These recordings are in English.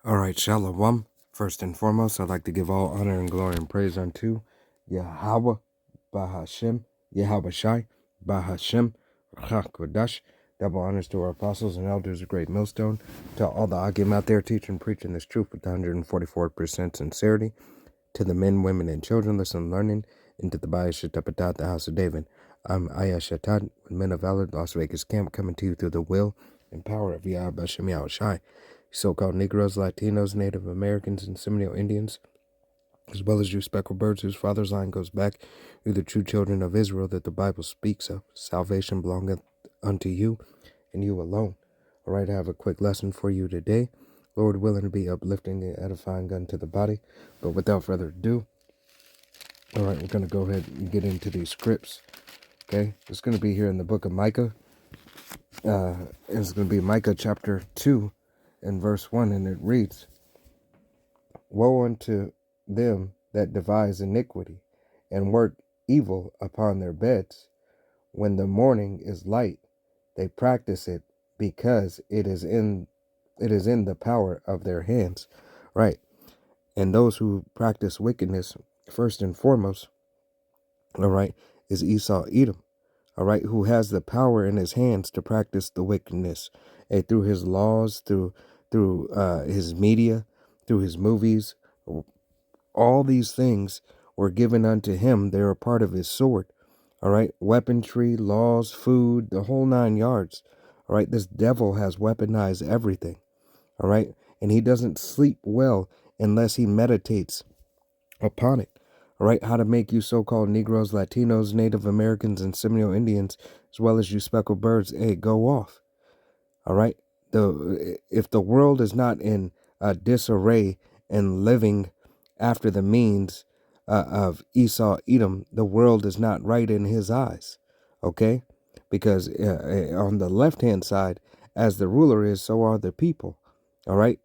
All right, Shalom. First and foremost, I'd like to give all honor and glory and praise unto Yahweh, Bahashem, Yahweh Shai, Bahashem, Kodash. Double honors to our apostles and elders of Great Millstone, to all the Agim out there teaching and preaching this truth with 144% sincerity, to the men, women, and children listening and learning, and to the Bayah Shetapatat, the house of David. I'm Ayah Shatat, with Men of Valor, Las Vegas camp, coming to you through the will and power of Yahweh Shem Yahweh Shai. So-called Negroes, Latinos, Native Americans, and Seminole Indians, as well as you speckled birds whose father's line goes back through the true children of Israel that the Bible speaks of. Salvation belongeth unto you and you alone. All right, I have a quick lesson for you today. Lord willing to be uplifting and edifying unto the body. But without further ado, all right, we're going to go ahead and get into these scripts. Okay, it's going to be here in the book of Micah. It's going to be Micah chapter 2 and verse 1, and it reads, Woe unto them that devise iniquity, and work evil upon their beds. When the morning is light, they practice it, because it is in the power of their hands. Right. And those who practice wickedness, first and foremost, all right, is Esau Edom. All right, who has the power in his hands to practice the wickedness, through his laws, through his media, through his movies. All these things were given unto him. They are part of his sword. All right, weaponry, laws, food, the whole 9 yards. All right, this devil has weaponized everything. All right, and he doesn't sleep well unless he meditates upon it. All right, how to make you so-called Negroes, Latinos, Native Americans, and Seminole Indians, as well as you speckled birds, go off. All right, if the world is not in disarray and living after the means of Esau Edom, the world is not right in his eyes. Okay, because on the left-hand side, as the ruler is, so are the people. All right,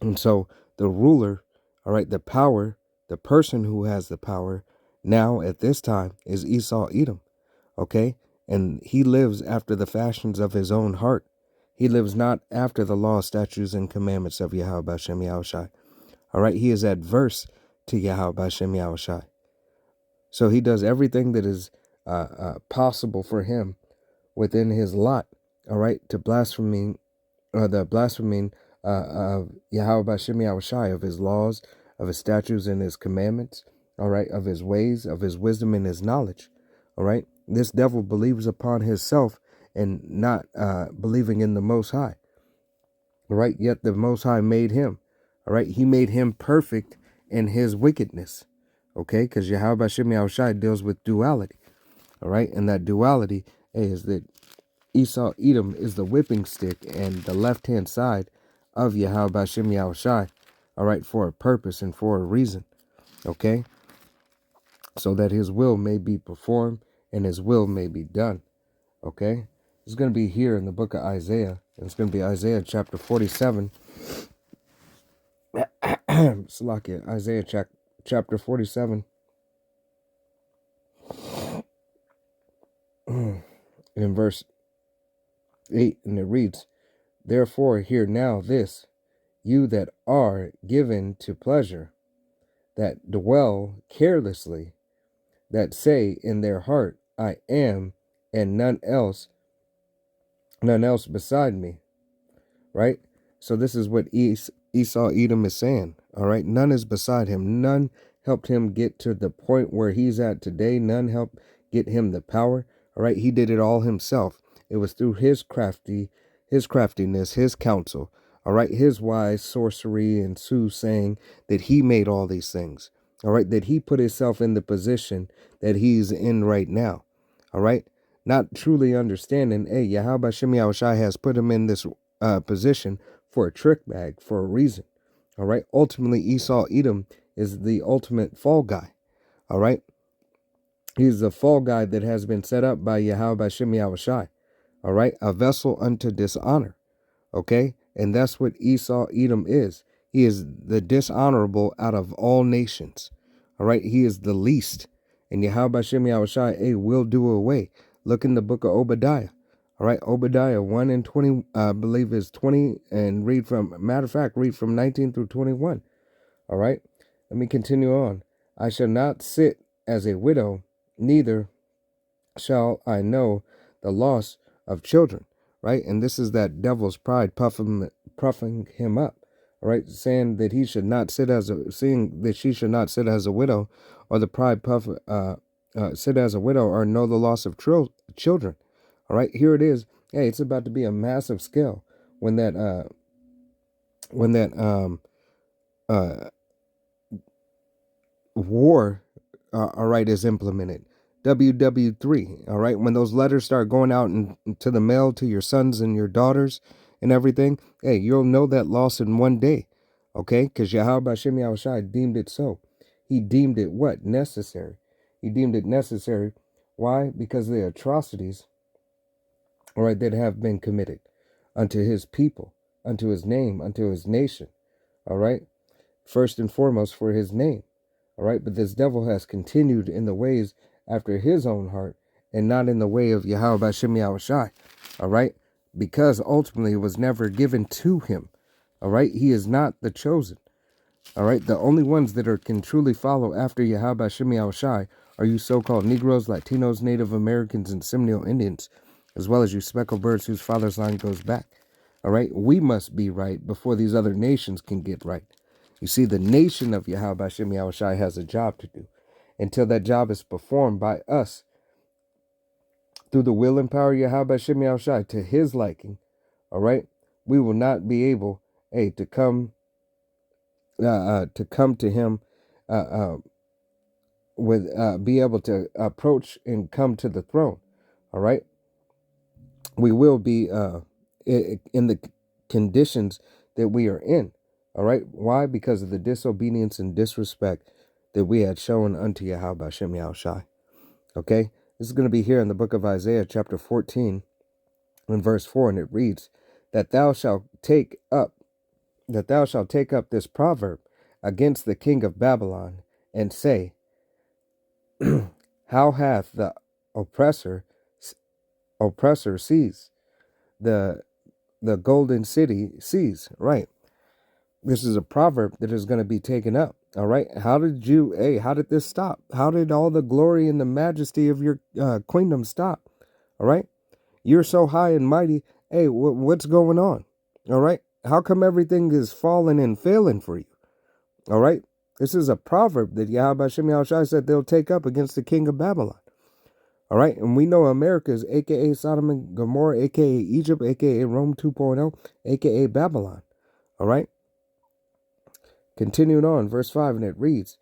and so the ruler, all right, the power, the person who has the power now at this time is Esau Edom. Okay, and he lives after the fashions of his own heart. He lives not after the law, statutes, and commandments of Yahweh Shem Yahweh Shai. All right, he is adverse to Yahweh Shem Yahweh Shai. So he does everything that is possible for him within his lot. All right, to blaspheming of Yahweh Shem Yahweh Shai, of his laws, of his statutes and his commandments. All right, of his ways, of his wisdom and his knowledge. All right, this devil believes upon himself and not believing in the Most High. All right, yet the Most High made him. All right, he made him perfect in his wickedness. Okay, because Yahweh Shem Yahweh Shai deals with duality. All right, and that duality is that Esau Edom is the whipping stick and the left-hand side of Yahweh Shem Yahweh Shai. All right, for a purpose and for a reason. Okay, so that his will may be performed and his will may be done. Okay, it's going to be here in the book of Isaiah. And it's going to be Isaiah chapter 47. Salakia, Isaiah chapter 47. In verse 8, and it reads, Therefore hear now this, you that are given to pleasure, that dwell carelessly, that say in their heart, I am, and none else beside me. Right? So this is what Esau Edom is saying. All right, none is beside him. None helped him get to the point where he's at today. None helped get him the power. All right, he did it all himself. It was through his craftiness, his counsel. All right, his wise sorcery and soothsaying that he made all these things. All right, that he put himself in the position that he's in right now. All right, not truly understanding, hey, Yahweh Shem Yahweh Shai has put him in this position for a trick bag, for a reason. All right, ultimately Esau Edom is the ultimate fall guy. All right, he's the fall guy that has been set up by Yahweh Shem Yahweh Shai. All right, a vessel unto dishonor. Okay, and that's what Esau Edom is. He is the dishonorable out of all nations. All right, he is the least. And Yahweh Shem Yahweh Shai will do away. Look in the book of Obadiah. All right, Obadiah 1 and 20, I believe is 20, and matter of fact, read from 19 through 21. All right, let me continue on. I shall not sit as a widow, neither shall I know the loss of children. Right, and this is that devil's pride puffing him up. All right, saying that he should not sit seeing that she should not sit as a widow, or the pride sit as a widow, or know the loss of children. All right, here it is. Hey, it's about to be a massive scale when that war, all right, is implemented. WW3, all right, when those letters start going out into the mail to your sons and your daughters and everything, hey, you'll know that loss in one day, okay? Because Yahweh Hashem Yahushai deemed it so. He deemed it what? Necessary. He deemed it necessary. Why? Because of the atrocities, all right, that have been committed unto his people, unto his name, unto his nation, all right? First and foremost for his name, all right? But this devil has continued in the ways after his own heart and not in the way of Yahweh Hashem Yahushai, all right? Because ultimately it was never given to him, all right? He is not the chosen, all right? The only ones that can truly follow after Yahweh Hashem Yahushai are you so-called Negroes, Latinos, Native Americans, and Seminole Indians, as well as you speckled birds whose father's line goes back. All right, we must be right before these other nations can get right. You see, the nation of Yahweh Hashem Yahushai has a job to do. Until that job is performed by us through the will and power of Yahweh Hashem Yahushai to his liking, all right, we will not be able, to come to him be able to approach and come to the throne. All right, we will be in the conditions that we are in. All right, why? Because of the disobedience and disrespect that we had shown unto Yahweh Hashem Yahushai. Okay, this is going to be here in the book of Isaiah, chapter 14, and verse 4, and it reads that thou shalt take up this proverb against the king of Babylon, and say, how hath the oppressor seized the golden city seized? Right. This is a proverb that is going to be taken up. All right. How did this stop? How did all the glory and the majesty of your kingdom stop? All right. You're so high and mighty. Hey, what's going on? All right. How come everything is falling and failing for you? All right. This is a proverb that Yahweh Hashem Yahushai said they'll take up against the king of Babylon. All right. And we know America is a.k.a. Sodom and Gomorrah, a.k.a. Egypt, a.k.a. Rome 2.0, a.k.a. Babylon. All right. Continuing on, verse 5, and it reads,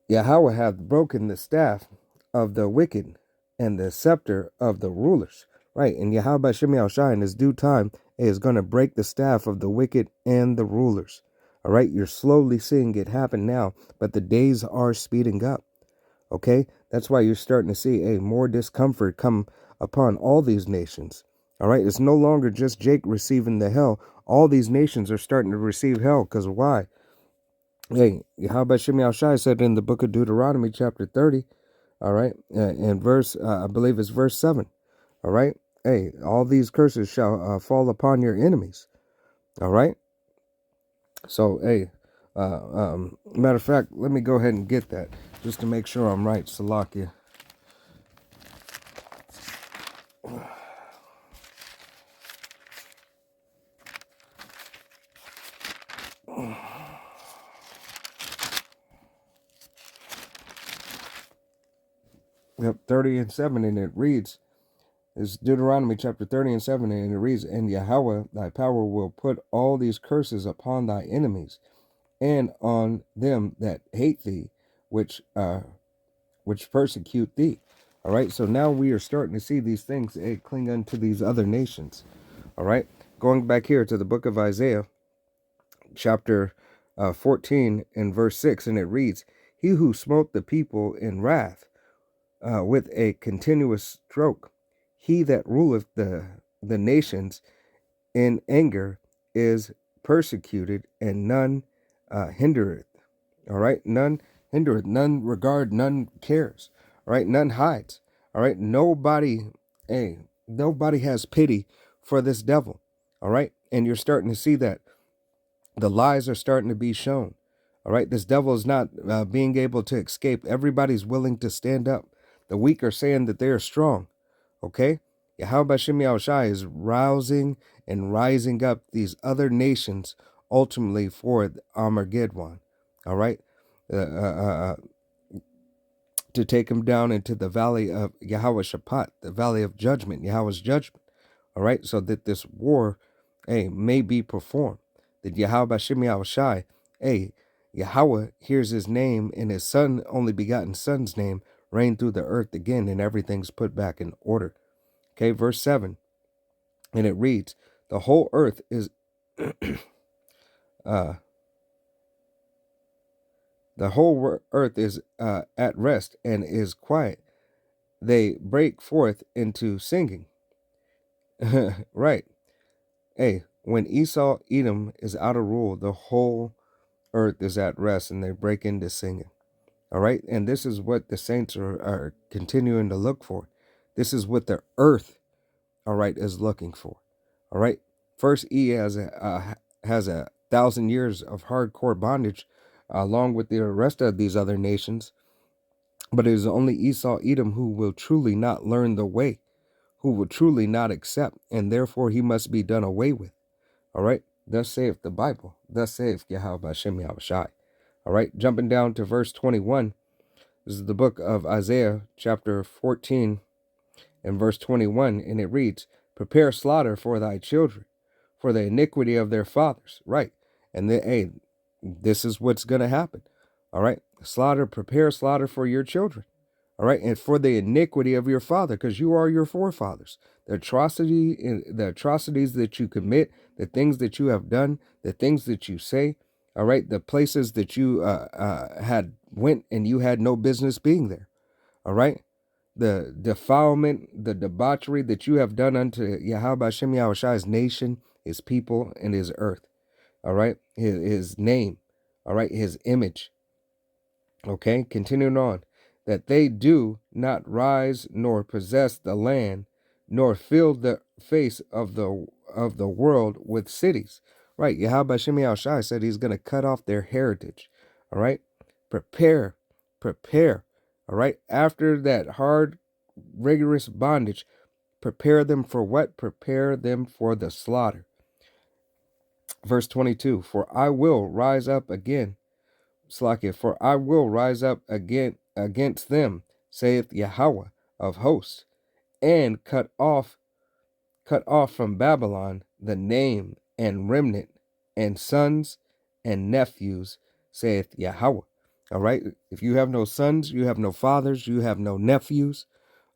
Yahweh hath broken the staff of the wicked and the scepter of the rulers. Right. And Yahweh Hashem Yahushai in his due time is going to break the staff of the wicked and the rulers. All right. You're slowly seeing it happen now, but the days are speeding up. Okay. That's why you're starting to see more discomfort come upon all these nations. All right. It's no longer just Jake receiving the hell. All these nations are starting to receive hell. Because why? Hey, Yahweh Hashem Yahushai said in the book of Deuteronomy, chapter 30, all right, and verse, I believe it's verse 7, all right, hey, all these curses shall fall upon your enemies, all right, so, hey, matter of fact, let me go ahead and get that, just to make sure I'm right, Salakia. Yep, 30 and 7, and it reads, it's Deuteronomy chapter 30 and 7, and it reads, and Yahweh, thy power will put all these curses upon thy enemies, and on them that hate thee, which persecute thee. All right, so now we are starting to see these things cling unto these other nations. All right, going back here to the book of Isaiah, chapter 14 and verse 6, and it reads, he who smote the people in wrath with a continuous stroke, he that ruleth the nations in anger is persecuted, and none hindereth. All right, none hindereth, none regard, none cares. All right, none hides. All right, nobody Nobody has pity for this devil. All right. And you're starting to see that the lies are starting to be shown. All right. This devil is not being able to escape. Everybody's willing to stand up. The weak are saying that they are strong. Okay. Yahweh Bashem Yahushai is rousing and rising up these other nations ultimately for Armageddon. All right. To take him down into the valley of Yahweh Shaphat, the valley of judgment, Yahweh's judgment. All right. So that this war, may be performed. That Yahweh Bashem Yahushai, Yahweh hears his name and his son, only begotten son's name, reign through the earth again, and everything's put back in order. Okay, verse 7, and it reads, the whole earth is the whole earth is at rest and is quiet. They break forth into singing. Right. When Esau, Edom is out of rule, the whole earth is at rest and they break into singing. All right. And this is what the saints are continuing to look for. This is what the earth, all right, is looking for. All right. First, he has a 1,000 years of hardcore bondage, along with the rest of these other nations. But it is only Esau, Edom, who will truly not learn the way, who will truly not accept, and therefore he must be done away with. All right. Thus saith the Bible. Thus saith Yahweh Bashem Yahushai. All right. Jumping down to verse 21. This is the book of Isaiah, chapter 14, and verse 21, and it reads, prepare slaughter for thy children, for the iniquity of their fathers. Right. And this is what's going to happen. All right. Prepare slaughter for your children. All right. And for the iniquity of your father, because you are your forefathers. The atrocities that you commit, the things that you have done, the things that you say. All right. The places that you had went and you had no business being there. All right. The defilement, the debauchery that you have done unto Yahweh Bashem Yahushai's nation, his people, and his earth. All right. His name. All right. His image. Okay. Continuing on. That they do not rise nor possess the land, nor fill the face of the world with cities. Right. Yahweh Bashem Yahushai said he's going to cut off their heritage. All right. Prepare. All right. After that hard, rigorous bondage, prepare them for what? Prepare them for the slaughter. Verse 22, for I will rise up again. Slakia, for I will rise up again against them, saith Yahweh of hosts, and cut off from Babylon the name and remnant and sons and nephews, saith Yahweh. All right. If you have no sons, you have no fathers, you have no nephews.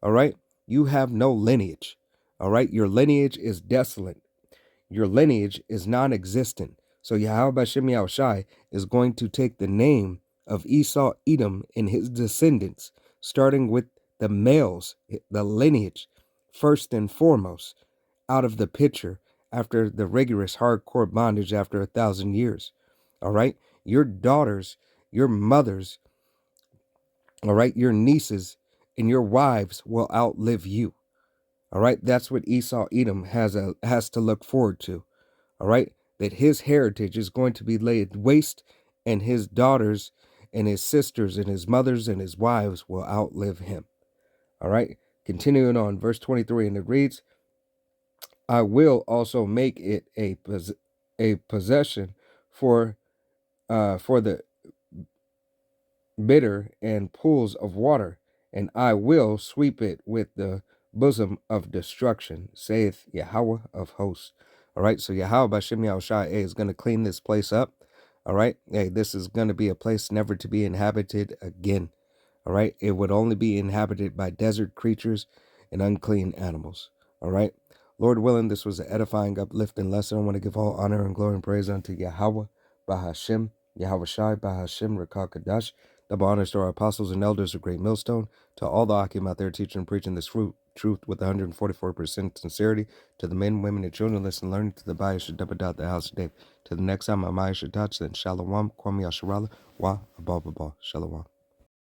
All right. You have no lineage. All right. Your lineage is desolate. Your lineage is non-existent. So Yahweh Bashem Yahushai is going to take the name of Esau, Edom, and his descendants, starting with the males, the lineage, first and foremost, out of the picture after the rigorous hardcore bondage after 1,000 years. All right. Your daughters, your mothers, all right, your nieces and your wives will outlive you. All right. That's what Esau, Edom has to look forward to. All right. That his heritage is going to be laid waste, and his daughters and his sisters and his mothers and his wives will outlive him. All right. Continuing on, verse 23, and it reads, I will also make it a possession for the bitter and pools of water, and I will sweep it with the bosom of destruction, saith Yahweh of hosts. All right, so Yahweh Bashem Yahushai is going to clean this place up. All right, this is going to be a place never to be inhabited again. All right, it would only be inhabited by desert creatures and unclean animals. All right, Lord willing, this was an edifying, uplifting lesson. I want to give all honor and glory and praise unto Yahweh Bahashem, Yahweh Shai Bahashem Rakakadash. Double honors to our apostles and elders of Great Millstone, to all the Akim out there teaching and preaching this truth with 144% sincerity, to the men, women, and children listen, learning to the Bible should double dot the house today. To the next time, Amaya should touch, then Shalom, Kwame Yasharala, Wa Abba Shalom.